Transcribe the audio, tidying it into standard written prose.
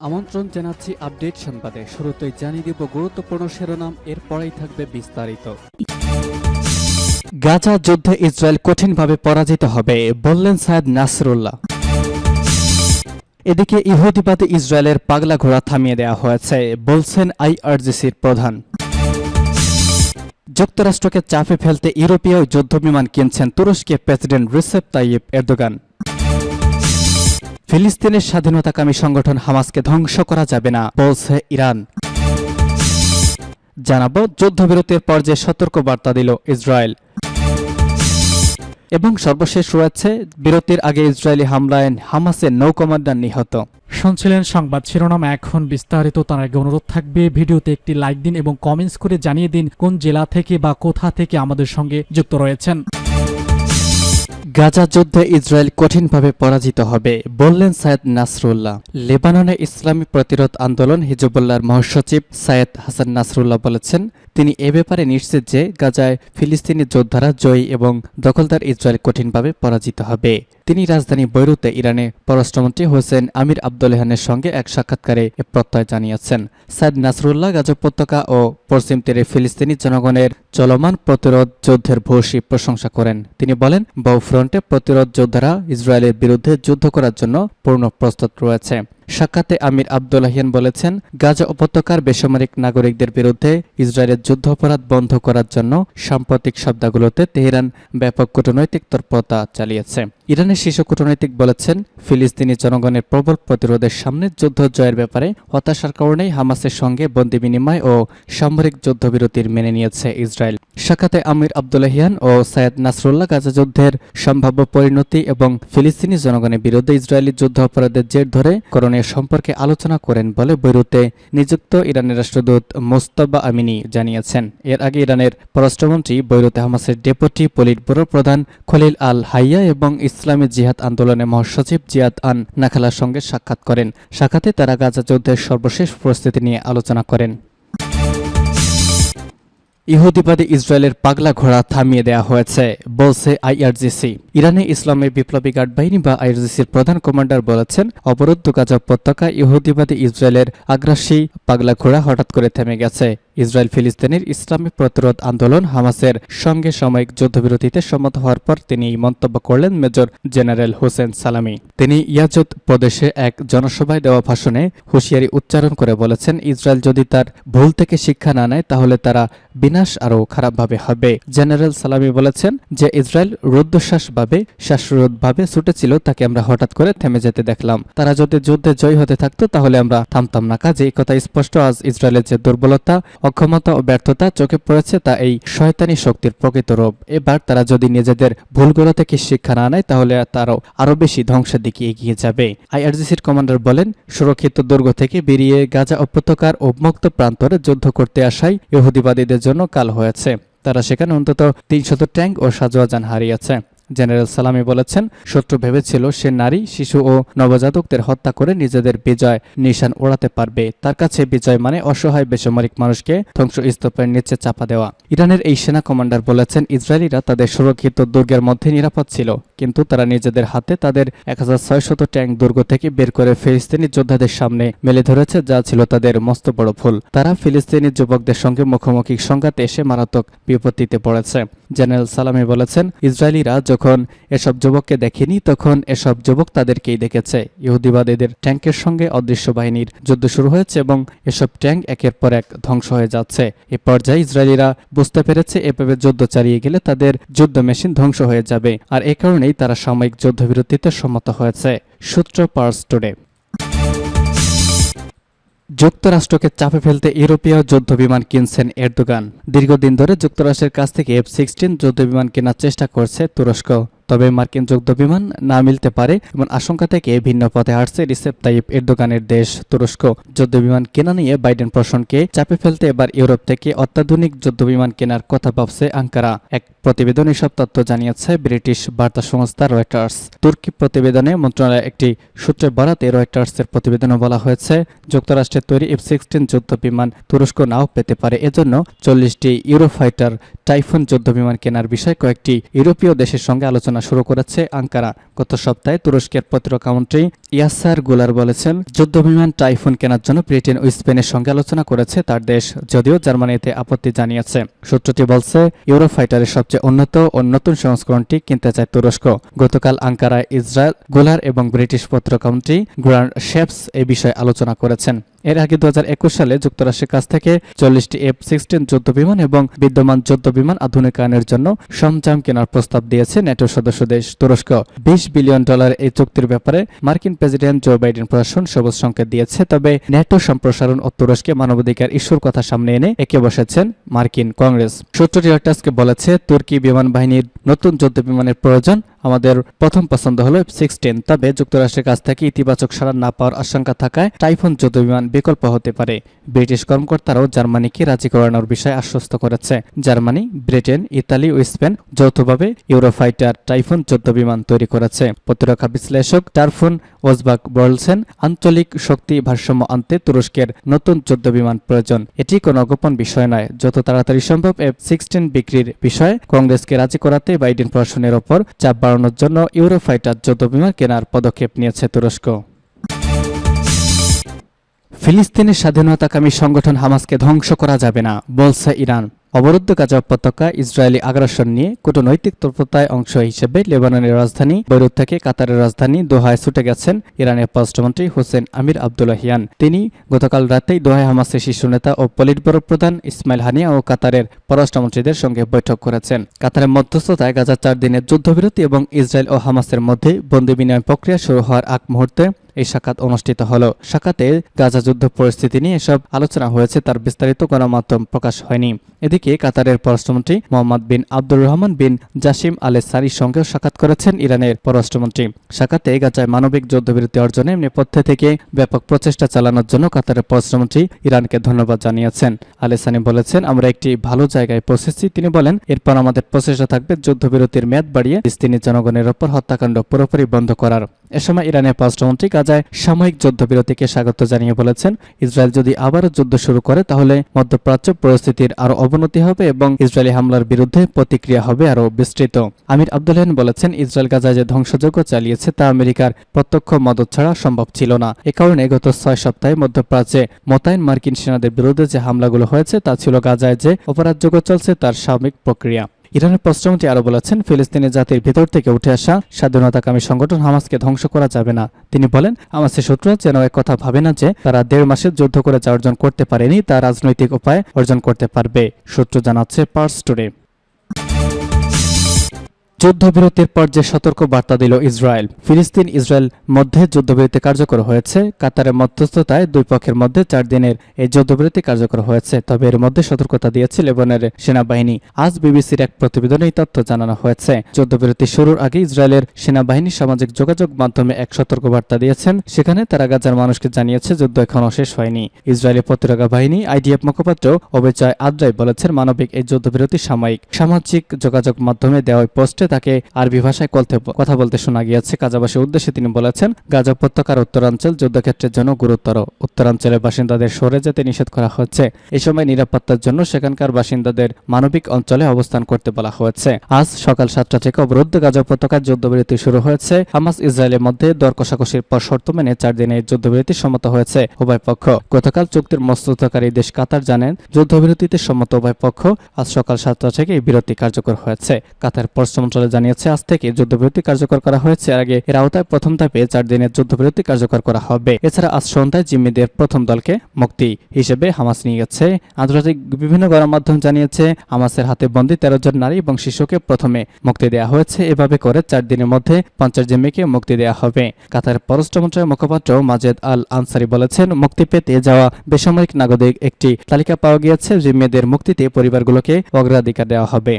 আমন্ত্রণ জানাচ্ছি আপডেট সংবাদে। শুরুতেই জানিয়ে দিব গুরুত্বপূর্ণ শিরোনাম, এরপরেই থাকবে বিস্তারিত। গাজা যুদ্ধে ইসরায়েল কঠিনভাবে পরাজিত হবে বললেন সৈয়দ নাসরুল্লাহ। এদিকে ইহুদিবাদী ইসরায়েলের পাগলা ঘোড়া থামিয়ে দেওয়া হয়েছে বলছেন আইআরজিসির প্রধান। যুক্তরাষ্ট্রকে চাপে ফেলতে ইউরোপীয় যুদ্ধবিমান কিনছেন তুরস্কের প্রেসিডেন্ট রিসেপ তাইয়িপ এরদোগান। ফিলিস্তিনের স্বাধীনতাকামী সংগঠন হামাসকে ধ্বংস করা যাবে না বলছে ইরান। জানাবো যুদ্ধবিরতির পর যে সতর্কবার্তা দিল ইসরায়েল। এবং সর্বশেষ রয়েছে বিরতির আগে ইসরায়েলি হামলায় হামাসের নৌ কমান্ডার নিহত। শুনছিলেন সংবাদ শিরোনাম, এখন বিস্তারিত। তার আগে অনুরোধ থাকবে ভিডিওতে একটি লাইক দিন এবং কমেন্টস করে জানিয়ে দিন কোন জেলা থেকে বা কোথা থেকে আমাদের সঙ্গে যুক্ত রয়েছেন। গাজা যুদ্ধে ইসরায়েল কঠিনভাবে পরাজিত হবে বললেন সৈয়দ নাসরুল্লাহ। লেবাননে ইসলামী প্রতিরোধ আন্দোলন হিজবুল্লাহর মহাসচিব সৈয়দ হাসান নাসরুল্লাহ বলেছেন, তিনি এ ব্যাপারে নিশ্চিত যে গাজায় ফিলিস্তিনি যোদ্ধারা জয়ী এবং দখলদার ইসরায়েল কঠিনভাবে পরাজিত হবে। তিনি রাজধানী বৈরুতে ইরানের পররাষ্ট্রমন্ত্রী হোসেন আমির আবদুল্লাহানের সঙ্গে এক সাক্ষাৎকারে এ প্রত্যয় জানিয়েছেন। সৈয়দ নাসরুল্লাহ গাজা উপত্যকা ও পশ্চিম তীরে ফিলিস্তিনি জনগণের চলমান প্রতিরোধ যুদ্ধের ভূয়সী প্রশংসা করেন। তিনি বলেন, বহু ফ্রন্টে প্রতিরোধ যোদ্ধারা ইসরায়েলের বিরুদ্ধে যুদ্ধ করার জন্য পূর্ণ প্রস্তুত রয়েছে। সাক্ষাতে আমির আবদুল্লাহিয়ান বলেছেন, গাজা উপত্যকার বেসামরিক নাগরিকদের বিরুদ্ধে ইসরায়েলের যুদ্ধাপরাধ বন্ধ করার জন্য সাম্প্রতিক সপ্তাহগুলোতে তেহরান ব্যাপক কূটনৈতিক তৎপরতা চালিয়েছে। ইরানের শীর্ষ কূটনৈতিক বলেছেন, ফিলিস্তিনি জনগণের প্রবল প্রতিরোধের সামনে যুদ্ধ জয়ের ব্যাপারে হতাশার কারণেই হামাসের সঙ্গে বন্দি বিনিময় ও সামরিক যুদ্ধবিরতির মেনে নিয়েছে ইসরায়েল। সাক্ষাতে আমির আবদুল্লাহিয়ান ও সৈয়দ নাসরুল্লাহ গাজা যুদ্ধের সম্ভাব্য পরিণতি এবং ফিলিস্তিনি জনগণের বিরুদ্ধে ইসরায়েলি যুদ্ধ অপরাধের জের ধরে করণীয় সম্পর্কে আলোচনা করেন বলে বৈরুতে নিযুক্ত ইরানের রাষ্ট্রদূত মোস্তফা আমিনি জানিয়েছেন। এর আগে ইরানের পররাষ্ট্রমন্ত্রী বৈরুতে হামাসের ডেপুটি পলিট ব্যুরো প্রধান খলিল আল হাইয়া এবং ইসলামী জিহাদ আন্দোলনের মহাসচিব জিয়াদ আন নাখালার সঙ্গে সাক্ষাৎ করেন। সাক্ষাতে তারা গাজা যুদ্ধের সর্বশেষ পরিস্থিতি নিয়ে আলোচনা করেন। ইহুদিবাদী ইসরায়েলের পাগলা ঘোড়া থামিয়ে দেওয়া হয়েছে বলছে আইআরজিসি। ইরানে ইসলামী বিপ্লবী গার্ড বাহিনী বা আইআরজিসির প্রধান কমান্ডার বলেছেন, অবরুদ্ধ গাজা উপত্যকায় ইহুদিবাদী ইসরায়েলের আগ্রাসী পাগলা ঘোড়া হঠাৎ করে থেমে গেছে। ইসরায়েল ফিলিস্তিনের ইসলামী প্রতিরোধ আন্দোলন হামাসের সঙ্গে সাময়িক যুদ্ধবিরতিতে সম্মত হওয়ার পর তিনি এই মন্তব্য করলেন মেজর জেনারেল হোসেন সালামি। তিনি ইয়াজুদ প্রদেশে এক জনসভায় দেওয়া ভাষণে হুঁশিয়ারি উচ্চারণ করে বলেছেন, ইসরায়েল যদি তার ভুল থেকে শিক্ষা না নেয় তাহলে তারা বিনাশ আরও খারাপভাবে হবে। জেনারেল সালামি বলেছেন যে ইসরায়েল রুদ্ধশ্বাসভাবে শ্বাসরোধভাবে ছুটেছিল, তাকে আমরা হঠাৎ করে থেমে যেতে দেখলাম। তারা যদি যুদ্ধে জয়ী হতে থাকতো তাহলে আমরা থামতাম না। কাজে এই কথা স্পষ্ট, আজ ইসরায়েলের যে দুর্বলতা, অক্ষমতা ও ব্যর্থতা চোখে পড়েছে তা এই শয়তানি শক্তির প্রকৃত রূপ। এবার তারা যদি নিজেদের ভুলগুলো থেকে শিক্ষা না নেয় তাহলে তারাও আরও বেশি ধ্বংসের দিকে এগিয়ে যাবে। আইআরজিসির কমান্ডার বলেন, সুরক্ষিত দুর্গ থেকে বেরিয়ে গাজা উপত্যকার উন্মুক্ত প্রান্তরে যুদ্ধ করতে আসায় ইহুদিবাদীদের জন্য কাল হয়েছে। তারা সেখানে অন্তত 300 ট্যাঙ্ক ও সাজোয়া যান হারিয়েছে। জেনারেল সালামি বলেছেন, শত্রু ভেবেছিল সে নারী, শিশু ও নবজাতকদের হত্যা করে নিজেদের বিজয় নিশান ওড়াতে পারবে। তার কাছে বিজয় মানে অসহায় বেসামরিক মানুষকে ধ্বংসস্তূপের নিচে চাপা দেওয়া। ইরানের এই সেনা কমান্ডার বলেছেন, ইসরায়েলিরা তাদের সুরক্ষিত দুর্গের মধ্যে নিরাপদ ছিল, কিন্তু তারা নিজেদের হাতে তাদের 1600 ট্যাঙ্ক দুর্গ থেকে বের করে ফিলিস্তিনি যোদ্ধাদের সামনে মেলে ধরেছে, যা ছিল তাদের মস্ত বড় ভুল। তারা ফিলিস্তিনি যুবকদের সঙ্গে মুখোমুখি সংঘাতে এসে মারাত্মক বিপত্তিতে পড়েছে। জেনারেল সালামি বলেছেন, ইসরায়েলিরা যখন এসব যুবককে দেখেনি তখন এসব যুবক তাদেরকেই দেখেছে। ইহুদিবাদীদের ট্যাঙ্কের সঙ্গে অদৃশ্য বাহিনীর যুদ্ধ শুরু হয়েছে এবং এসব ট্যাঙ্ক একের পর এক ধ্বংস হয়ে যাচ্ছে। এ পর্যায়ে ইসরায়েলিরা বুঝতে পেরেছে এভাবে যুদ্ধ চালিয়ে গেলে তাদের যুদ্ধ মেশিন ধ্বংস হয়ে যাবে, আর এ কারণেই তারা সাময়িক যুদ্ধবিরতিতে সম্মত হয়েছে। সূত্র পার্স টুডে। যুক্তরাষ্ট্রকে চাপে ফেলতে ইউরোপীয় যুদ্ধবিমান কিনছেন এরদোগান। দীর্ঘদিন ধরে যুক্তরাষ্ট্রের কাছ থেকে F-16 যুদ্ধবিমান কেনার চেষ্টা করছে তুরস্ক। তবে মার্কিন যুদ্ধবিমান না মিলতে পারে এমন আশঙ্কা থেকে ভিন্ন পথে হাঁটছে রিসেপ তাইয়িপ এরদোগানের দেশ তুরস্ক। যুদ্ধবিমান কেনা নিয়ে বাইডেন প্রশাসনকে চাপে ফেলতে এবার ইউরোপ থেকে অত্যাধুনিক যুদ্ধবিমান কেনার কথা ভাবছে আঙ্কারা। এক প্রতিবেদন এসব তথ্য জানিয়েছে ব্রিটিশ বার্তা সংস্থা রয়টার্স। তুর্কি প্রতিবেদনে মন্ত্রণালয়ের একটি সূত্রের বরাতে রয়টার্সের প্রতিবেদনে বলা হয়েছে, যুক্তরাষ্ট্রের তৈরি F-16 যুদ্ধবিমান তুরস্ক নাও পেতে পারে। এজন্য 40টি ইউরোফাইটার টাইফুন যুদ্ধবিমান কেনার বিষয়ে কয়েকটি ইউরোপীয় দেশের সঙ্গে আলোচনা আলোচনা শুরু করেছে আঙ্কারা। গত সপ্তাহে তুরস্কের প্রতিরক্ষা মন্ত্রী ইয়াসার গুলার বলেছেন, যুদ্ধবিমান টাইফুন কেনার জন্য ব্রিটেন ও স্পেনের সঙ্গে আলোচনা করেছে তার দেশ, যদিও জার্মানিতে আপত্তি জানিয়েছে। সূত্রটি বলছে, ইউরোফাইটারের সবচেয়ে উন্নত ও নতুন সংস্করণটি কিনতে চায় তুরস্ক। গতকাল আঙ্কারায় ইসরায়েল, গুলার এবং ব্রিটিশ প্রতিরক্ষা মন্ত্রী গ্রান্ট শেপস এ বিষয়ে আলোচনা করেছেন। এর আগে 2021 সালে যুক্তরাষ্ট্রের কাছ থেকে 40টি F-16 যুদ্ধবিমান এবং বিদ্যমান যুদ্ধবিমান আধুনিকায়নের জন্য সরঞ্জাম কেনার প্রস্তাব দিয়েছে ন্যাটো সদস্য দেশ তুরস্ক। $20 বিলিয়ন এই চুক্তির ব্যাপারে মার্কিন প্রেসিডেন্ট জো বাইডেন প্রশাসন সবুজ সংকেত দিয়েছে। তবে ন্যাটো সম্প্রসারণ ও তুরস্কে মানবাধিকার ইস্যুর কথা সামনে এনে একে বসেছেন মার্কিন কংগ্রেস। সূত্রটি রয়টার্সকে বলেছে, তুর্কি বিমান বাহিনীর নতুন যুদ্ধবিমানের প্রয়োজন। আমাদের প্রথম পছন্দ হলো F-16, তবে যুক্তরাষ্ট্রের কাছ থেকে ইতিবাচক সাড়া না পাওয়ার আশঙ্কা থাকায় টাইফুন যুদ্ধবিমান বিকল্প হতে পারে। ব্রিটিশ কর্মকর্তারাও জার্মানিকে রাজি করানোর বিষয়ে আশ্বস্ত করেছে। জার্মানি, ব্রিটেন, ইতালি ও স্পেন যৌথভাবে ইউরোফাইটার টাইফুন যুদ্ধবিমান তৈরি করেছে। প্রতিরক্ষা বিশ্লেষক টারফুন ওজবাক বলছেন, আঞ্চলিক শক্তি ভারসাম্য আনতে তুরস্কের নতুন যুদ্ধবিমান প্রয়োজন। এটি কোনো গোপন বিষয় নয়। যত তাড়াতাড়ি সম্ভব F-16 বিক্রির বিষয়ে কংগ্রেসকে রাজি করাতে বাইডেন প্রশাসনের ওপর চাপ বাড়ানোর জন্য ইউরোফাইটার যুদ্ধবিমান কেনার পদক্ষেপ নিয়েছে তুরস্ক। ফিলিস্তিনের স্বাধীনতাকামী সংগঠন হামাসকে ধ্বংস করা যাবে না, বলছে ইরান। অবরুদ্ধ গাজা উপত্যকায় ইসরায়েলি আগ্রাসন নিয়ে কূটনৈতিক তৎপরতায় অংশ হিসেবে লেবাননের রাজধানী বৈরুত থেকে কাতারের রাজধানী দোহায় ছুটে গেছেন ইরানের পররাষ্ট্রমন্ত্রী হোসেন আমির আবদুল্লাহিয়ান। তিনি গতকাল রাতেই দোহায় হামাসের শীর্ষ নেতা ও পলিটব্যুরো প্রধান ইসমাইল হানিয়া ও কাতারের পররাষ্ট্রমন্ত্রীদের সঙ্গে বৈঠক করেছেন। কাতারের মধ্যস্থতায় গাজা 4 দিনের যুদ্ধবিরতি এবং ইসরায়েল ও হামাসের মধ্যে বন্দী বিনিময় প্রক্রিয়া শুরু হওয়ার আগ মুহূর্তে এই সাক্ষাৎ অনুষ্ঠিত হল। সাক্ষাতে গাজা যুদ্ধ পরিস্থিতি নিয়ে এসব আলোচনা হয়েছে, তার বিস্তারিত গণমাধ্যম প্রকাশ হয়নি। এদিকে কাতারের পররাষ্ট্রমন্ত্রী মোহাম্মদ বিন আব্দুর রহমান বিন জাসিম আলে সারির সঙ্গেও সাক্ষাৎ করেছেন ইরানের পররাষ্ট্রমন্ত্রী। সাক্ষাতে গাজায় মানবিক যুদ্ধবিরতি অর্জনে নেপথ্যে থেকে ব্যাপক প্রচেষ্টা চালানোর জন্য কাতারের পররাষ্ট্রমন্ত্রী ইরানকে ধন্যবাদ জানিয়েছেন। আলে সানি বলেছেন, আমরা একটি ভালো জায়গায় পৌঁছেছি। তিনি বলেন, এরপর আমাদের প্রচেষ্টা থাকবে যুদ্ধবিরতির মেয়াদ বাড়িয়ে ফিলিস্তিনি জনগণের ওপর হত্যাকাণ্ড পুরোপুরি বন্ধ করার। এ সময় ইরানের পররাষ্ট্রমন্ত্রী গাজায় সাময়িক যুদ্ধবিরতিকে স্বাগত জানিয়ে বলেছেন, ইসরায়েল যদি আবারও যুদ্ধ শুরু করে তাহলে মধ্যপ্রাচ্য পরিস্থিতির আরও অবনতি হবে এবং ইসরায়েলি হামলার বিরুদ্ধে প্রতিক্রিয়া হবে আরও বিস্তৃত। আমির আবদুল্লাহিয়ান বলেছেন, ইসরায়েল গাজায় যে ধ্বংসযজ্ঞ চালিয়েছে তা আমেরিকার প্রত্যক্ষ মদত ছাড়া সম্ভব ছিল না। এ কারণে গত 6 সপ্তাহে মধ্যপ্রাচ্যে মোতায়েন মার্কিন সেনাদের বিরুদ্ধে যে হামলাগুলো হয়েছে তা ছিল গাজায় যে অপরাধযোগ্য চলছে তার স্বাভাবিক প্রক্রিয়া। ইরানের পররাষ্ট্রমন্ত্রী আরও বলেছেন, ফিলিস্তিনি জাতির ভিতর থেকে উঠে আসা স্বাধীনতাকামী সংগঠন হামাসকে ধ্বংস করা যাবে না। তিনি বলেন, হামাসের শত্রুরা যেন এক কথা ভাবে না যে তারা 1.5 মাসের যুদ্ধ করে যা অর্জন করতে পারেনি তা রাজনৈতিক উপায়ে অর্জন করতে পারবে। সূত্র জানাচ্ছে পার্স টুডে। যুদ্ধবিরতির পর যে সতর্ক বার্তা দিল ইসরায়েল। ফিলিস্তিন ইসরায়েল মধ্যে যুদ্ধবিরতি কার্যকর হয়েছে। কাতারের মধ্যস্থতায় দুই পক্ষের মধ্যে 4 দিনের এই যুদ্ধবিরতি কার্যকর হয়েছে। তবে এর মধ্যে সতর্কতা দিয়েছে লেবাননের সেনাবাহিনী। আজ বিবিসির এক প্রতিবেদনে এই তথ্য জানানো হয়েছে। যুদ্ধবিরতি শুরুর আগে ইসরায়েলের সেনাবাহিনী সামাজিক যোগাযোগ মাধ্যমে এক সতর্ক বার্তা দিয়েছেন। সেখানে তারা গাজার মানুষকে জানিয়েছে যুদ্ধ এখনও শেষ হয়নি। ইসরায়েলি প্রতিরক্ষা বাহিনী IDF মুখপাত্র অবিচয় আদ্রাই বলেছেন, মানবিক এই যুদ্ধবিরতি সাময়িক। সামাজিক যোগাযোগ মাধ্যমে দেওয়া পোস্টে তাকে আরবি ভাষায় কথা বলতে শোনা গিয়েছে। গাজাবাসীর উদ্দেশ্যে তিনি বলেছেন, গাজা উপত্যকার উত্তরাঞ্চল যুদ্ধক্ষেত্রের জন্য গুরুতর। উত্তরাঞ্চলের বাসিন্দাদের সরে যেতে নিষেধ করা হচ্ছে। এই সময় নিরাপত্তার জন্য সেখানকার বাসিন্দাদের মানবিক অঞ্চলে অবস্থান করতে বলা হয়েছে। আজ সকাল 7টা থেকে অবরুদ্ধ গাজা উপত্যকার যুদ্ধবিরতি শুরু হয়েছে। হামাস ইসরায়েলের মধ্যে দর কষাকষির পর শর্ত মেনে 4 দিনের যুদ্ধবিরতি সম্মত হয়েছে উভয় পক্ষ। গতকাল চুক্তির মধ্যস্থতাকারী দেশ কাতার জানেন, যুদ্ধবিরতিতে সম্মত উভয় পক্ষ আজ সকাল 7টা থেকে এই বিরতি কার্যকর হয়েছে। কাতার পররাষ্ট্র মন্ত্রণালয় জানিয়েছে, আজ থেকে যুদ্ধবিরতি কার্যকর করা হয়েছে। এর আগে এর আওতায় প্রথম ধাপে 4 দিনের যুদ্ধবিরতি কার্যকর করা হবে। এছাড়া আজ সন্ধ্যায় জিম্মিদের প্রথম দলকে মুক্তি হিসেবে হামাস নিয়ে গেছে। আন্তর্জাতিক বিভিন্ন গণমাধ্যম জানিয়েছে, হামাসের হাতে বন্দী 13 জন নারী এবং শিশুকে প্রথমে মুক্তি দেওয়া হয়েছে। এভাবে করে 4 দিনের মধ্যে 50 জিম্মিকে মুক্তি দেওয়া হবে। কাতার পররাষ্ট্র মন্ত্রণালয়ের মুখপাত্র মাজেদ আল আনসারি বলেছেন, মুক্তি পেতে যাওয়া বেসামরিক নাগরিক একটি তালিকা পাওয়া গিয়েছে। জিম্মিদের মুক্তিতে পরিবারগুলোকে অগ্রাধিকার দেওয়া হবে।